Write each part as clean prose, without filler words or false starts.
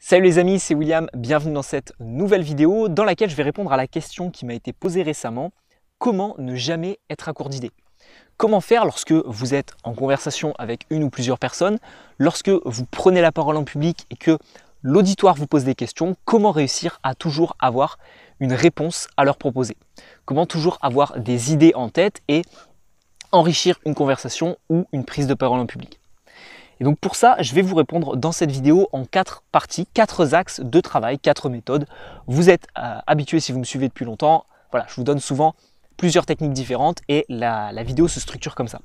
Salut les amis, c'est William, bienvenue dans cette nouvelle vidéo dans laquelle je vais répondre à la question qui m'a été posée récemment. Comment ne jamais être à court d'idées? Comment faire lorsque vous êtes en conversation avec une ou plusieurs personnes, lorsque vous prenez la parole en public et que l'auditoire vous pose des questions, comment réussir à toujours avoir une réponse à leur proposer? Comment toujours avoir des idées en tête et enrichir une conversation ou une prise de parole en public? Et donc pour ça, je vais vous répondre dans cette vidéo en 4 parties, 4 axes de travail, 4 méthodes. Vous êtes habitués si vous me suivez depuis longtemps. Voilà, je vous donne souvent plusieurs techniques différentes et la vidéo se structure comme ça.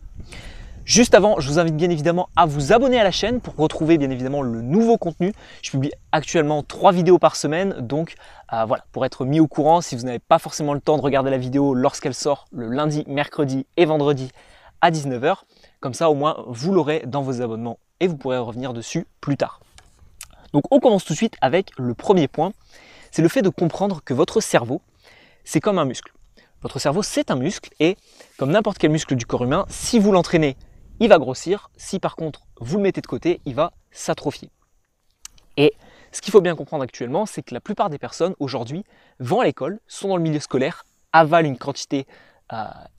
Juste avant, je vous invite bien évidemment à vous abonner à la chaîne pour retrouver bien évidemment le nouveau contenu. Je publie actuellement 3 vidéos par semaine, donc voilà, pour être mis au courant si vous n'avez pas forcément le temps de regarder la vidéo lorsqu'elle sort le lundi, mercredi et vendredi à 19 h. Comme ça, au moins, vous l'aurez dans vos abonnements et vous pourrez revenir dessus plus tard. Donc, on commence tout de suite avec le premier point. C'est le fait de comprendre que votre cerveau, c'est comme un muscle. Votre cerveau, c'est un muscle et comme n'importe quel muscle du corps humain, si vous l'entraînez, il va grossir. Si par contre, vous le mettez de côté, il va s'atrophier. Et ce qu'il faut bien comprendre actuellement, c'est que la plupart des personnes aujourd'hui vont à l'école, sont dans le milieu scolaire, avalent une quantité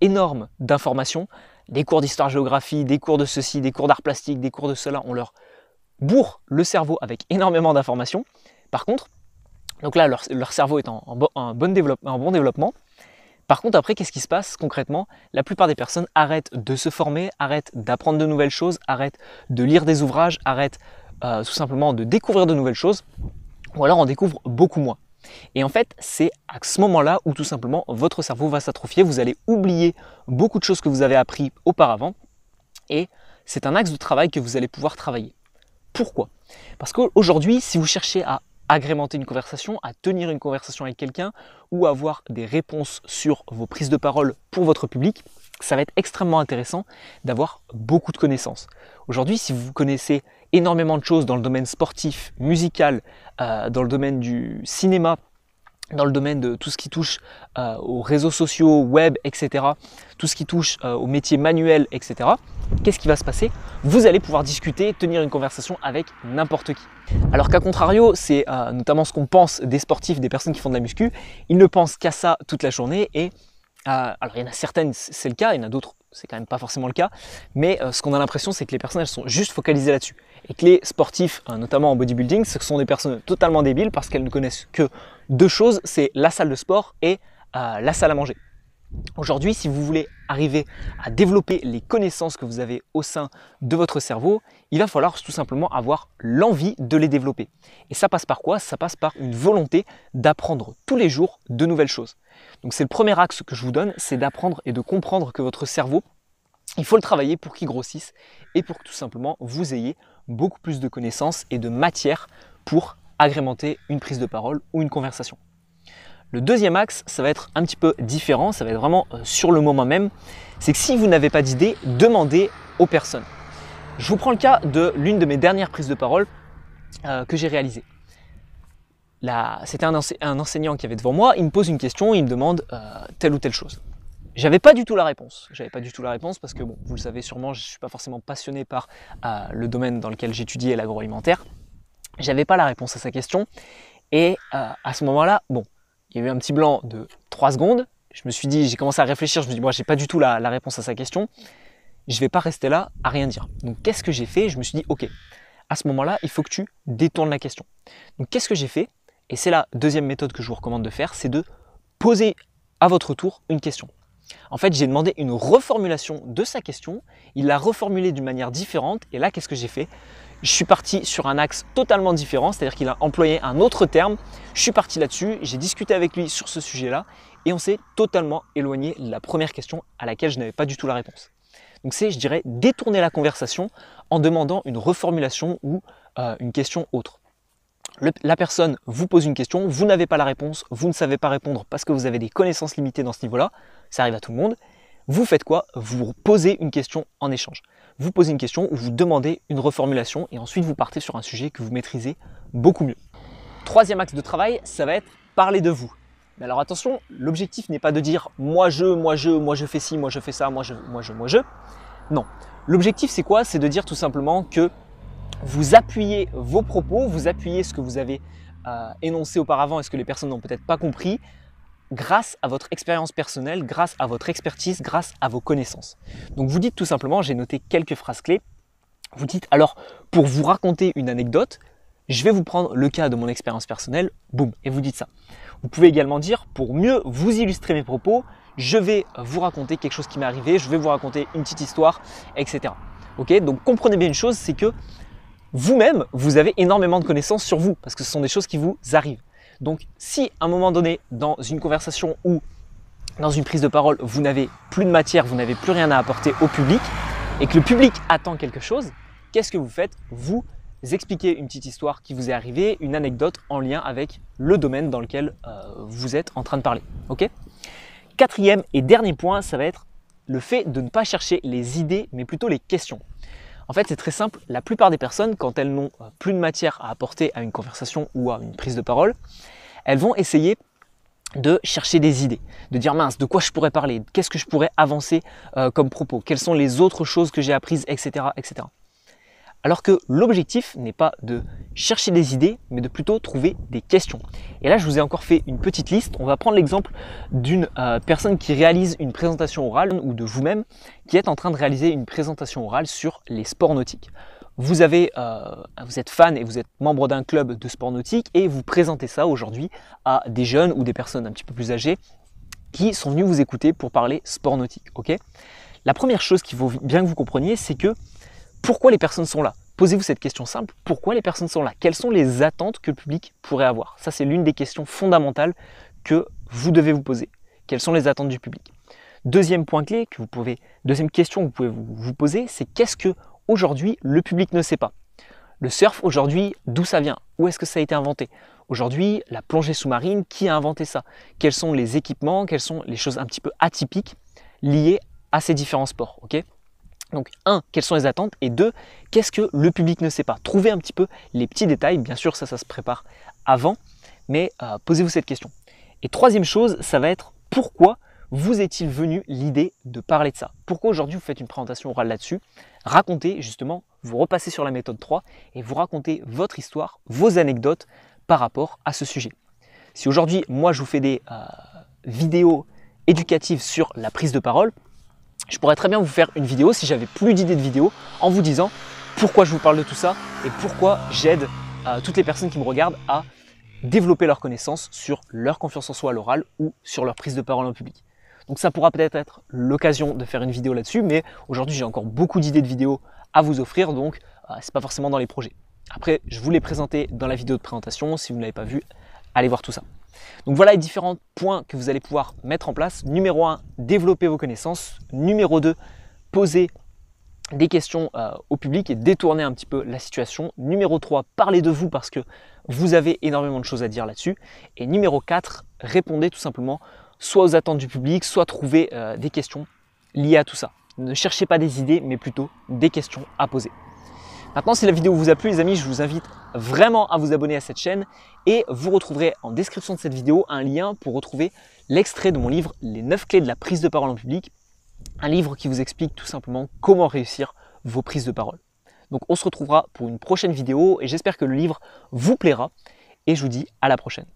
énorme d'informations, des cours d'histoire-géographie, des cours de ceci, des cours d'art plastique, des cours de cela, on leur bourre le cerveau avec énormément d'informations. Par contre, donc là, leur cerveau est en bon développement. Par contre, après, qu'est-ce qui se passe concrètement? La plupart des personnes arrêtent de se former, arrêtent d'apprendre de nouvelles choses, arrêtent de lire des ouvrages, arrêtent tout simplement de découvrir de nouvelles choses, ou alors on découvre beaucoup moins. Et en fait, c'est à ce moment-là où tout simplement votre cerveau va s'atrophier, vous allez oublier beaucoup de choses que vous avez appris auparavant et c'est un axe de travail que vous allez pouvoir travailler. Pourquoi? Parce qu'aujourd'hui, si vous cherchez à agrémenter une conversation, à tenir une conversation avec quelqu'un ou à avoir des réponses sur vos prises de parole pour votre public, ça va être extrêmement intéressant d'avoir beaucoup de connaissances. Aujourd'hui, si vous connaissez énormément de choses dans le domaine sportif, musical, dans le domaine du cinéma, dans le domaine de tout ce qui touche aux réseaux sociaux, web, etc., tout ce qui touche aux métiers manuels, etc., qu'est-ce qui va se passer? Vous allez pouvoir discuter, tenir une conversation avec n'importe qui. Alors qu'à contrario, c'est notamment ce qu'on pense des sportifs, des personnes qui font de la muscu, ils ne pensent qu'à ça toute la journée et alors il y en a certaines, c'est le cas, il y en a d'autres, c'est quand même pas forcément le cas, mais ce qu'on a l'impression, c'est que les personnes, elles sont juste focalisées là-dessus. Et que les sportifs, notamment en bodybuilding, ce sont des personnes totalement débiles parce qu'elles ne connaissent que 2 choses, c'est la salle de sport et la salle à manger. Aujourd'hui, si vous voulez arriver à développer les connaissances que vous avez au sein de votre cerveau, il va falloir tout simplement avoir l'envie de les développer. Et ça passe par quoi? Ça passe par une volonté d'apprendre tous les jours de nouvelles choses. Donc c'est le premier axe que je vous donne, c'est d'apprendre et de comprendre que votre cerveau, il faut le travailler pour qu'il grossisse et pour que tout simplement vous ayez beaucoup plus de connaissances et de matière pour agrémenter une prise de parole ou une conversation. Le deuxième axe, ça va être un petit peu différent, ça va être vraiment sur le moment même. C'est que si vous n'avez pas d'idée, demandez aux personnes. Je vous prends le cas de l'une de mes dernières prises de parole que j'ai réalisées. C'était un enseignant qui avait devant moi, il me pose une question, il me demande telle ou telle chose. J'avais pas du tout la réponse. Parce que bon, vous le savez sûrement, je ne suis pas forcément passionné par le domaine dans lequel j'étudiais l'agroalimentaire. J'avais pas la réponse à sa question et à ce moment-là, bon, il y a eu un petit blanc de 3 secondes. Je me suis dit, j'ai commencé à réfléchir, je me suis dit, moi, j'ai pas du tout la réponse à sa question. Je vais pas rester là à rien dire. Donc, qu'est-ce que j'ai fait? Je me suis dit, ok, à ce moment-là, il faut que tu détournes la question. Donc, qu'est-ce que j'ai fait? Et c'est la deuxième méthode que je vous recommande de faire, c'est de poser à votre tour une question. En fait, j'ai demandé une reformulation de sa question. Il l'a reformulée d'une manière différente. Et là, qu'est-ce que j'ai fait? Je suis parti sur un axe totalement différent, c'est-à-dire qu'il a employé un autre terme. Je suis parti là-dessus, j'ai discuté avec lui sur ce sujet-là et on s'est totalement éloigné de la première question à laquelle je n'avais pas du tout la réponse. Donc c'est, je dirais, détourner la conversation en demandant une reformulation ou une question autre. La personne vous pose une question, vous n'avez pas la réponse, vous ne savez pas répondre parce que vous avez des connaissances limitées dans ce niveau-là, ça arrive à tout le monde. Vous faites quoi? Vous posez une question en échange. Vous posez une question ou vous demandez une reformulation et ensuite vous partez sur un sujet que vous maîtrisez beaucoup mieux. Troisième axe de travail, ça va être parler de vous. Mais alors attention, l'objectif n'est pas de dire moi je fais ci, moi je fais ça, moi je. Non. L'objectif c'est quoi? C'est de dire tout simplement que vous appuyez vos propos, vous appuyez ce que vous avez énoncé auparavant et ce que les personnes n'ont peut-être pas compris grâce à votre expérience personnelle, grâce à votre expertise, grâce à vos connaissances. Donc vous dites tout simplement, j'ai noté quelques phrases clés, vous dites alors pour vous raconter une anecdote, je vais vous prendre le cas de mon expérience personnelle, boum, et vous dites ça. Vous pouvez également dire pour mieux vous illustrer mes propos, je vais vous raconter quelque chose qui m'est arrivé, je vais vous raconter une petite histoire, etc. Ok, donc comprenez bien une chose, c'est que vous-même, vous avez énormément de connaissances sur vous parce que ce sont des choses qui vous arrivent. Donc, si à un moment donné, dans une conversation ou dans une prise de parole, vous n'avez plus de matière, vous n'avez plus rien à apporter au public et que le public attend quelque chose, qu'est-ce que vous faites? Vous expliquez une petite histoire qui vous est arrivée, une anecdote en lien avec le domaine dans lequel vous êtes en train de parler. Ok? Quatrième et dernier point, ça va être le fait de ne pas chercher les idées, mais plutôt les questions. En fait, c'est très simple. La plupart des personnes, quand elles n'ont plus de matière à apporter à une conversation ou à une prise de parole, elles vont essayer de chercher des idées, de dire mince, de quoi je pourrais parler, qu'est-ce que je pourrais avancer comme propos, quelles sont les autres choses que j'ai apprises, etc., etc. Alors que l'objectif n'est pas de chercher des idées, mais de plutôt trouver des questions. Et là, je vous ai encore fait une petite liste. On va prendre l'exemple d'une personne qui réalise une présentation orale ou de vous-même qui êtes en train de réaliser une présentation orale sur les sports nautiques. Vous êtes fan et vous êtes membre d'un club de sport nautique et vous présentez ça aujourd'hui à des jeunes ou des personnes un petit peu plus âgées qui sont venus vous écouter pour parler sport nautique. Okay, la première chose qu'il faut bien que vous compreniez, c'est que pourquoi les personnes sont là? Posez-vous cette question simple, pourquoi les personnes sont là? Quelles sont les attentes que le public pourrait avoir? Ça, c'est l'une des questions fondamentales que vous devez vous poser. Quelles sont les attentes du public? Deuxième point clé, deuxième question que vous pouvez vous poser, c'est qu'est-ce que aujourd'hui le public ne sait pas? Le surf aujourd'hui, d'où ça vient? Où est-ce que ça a été inventé? Aujourd'hui, la plongée sous-marine, qui a inventé ça? Quels sont les équipements? Quelles sont les choses un petit peu atypiques liées à ces différents sports? Okay, donc 1, quelles sont les attentes? Et 2, qu'est-ce que le public ne sait pas? Trouvez un petit peu les petits détails, bien sûr ça se prépare avant, mais posez-vous cette question. Et troisième chose, ça va être pourquoi vous est-il venu l'idée de parler de ça? Pourquoi aujourd'hui vous faites une présentation orale là-dessus? Racontez justement, vous repassez sur la méthode 3 et vous racontez votre histoire, vos anecdotes par rapport à ce sujet. Si aujourd'hui, moi je vous fais des vidéos éducatives sur la prise de parole, je pourrais très bien vous faire une vidéo si j'avais plus d'idées de vidéo en vous disant pourquoi je vous parle de tout ça et pourquoi j'aide toutes les personnes qui me regardent à développer leurs connaissances sur leur confiance en soi à l'oral ou sur leur prise de parole en public. Donc ça pourra peut-être être l'occasion de faire une vidéo là-dessus, mais aujourd'hui j'ai encore beaucoup d'idées de vidéos à vous offrir, donc c'est pas forcément dans les projets. Après, je vous l'ai présenté dans la vidéo de présentation, si vous ne l'avez pas vu, allez voir tout ça. Donc voilà les différents points que vous allez pouvoir mettre en place. Numéro 1, développer vos connaissances. Numéro 2, poser des questions au public et détourner un petit peu la situation. Numéro 3, parlez de vous parce que vous avez énormément de choses à dire là-dessus. Et numéro 4, répondez tout simplement soit aux attentes du public, soit trouver des questions liées à tout ça. Ne cherchez pas des idées, mais plutôt des questions à poser. Maintenant, si la vidéo vous a plu, les amis, je vous invite vraiment à vous abonner à cette chaîne et vous retrouverez en description de cette vidéo un lien pour retrouver l'extrait de mon livre « Les 9 clés de la prise de parole en public », un livre qui vous explique tout simplement comment réussir vos prises de parole. Donc, on se retrouvera pour une prochaine vidéo et j'espère que le livre vous plaira et je vous dis à la prochaine.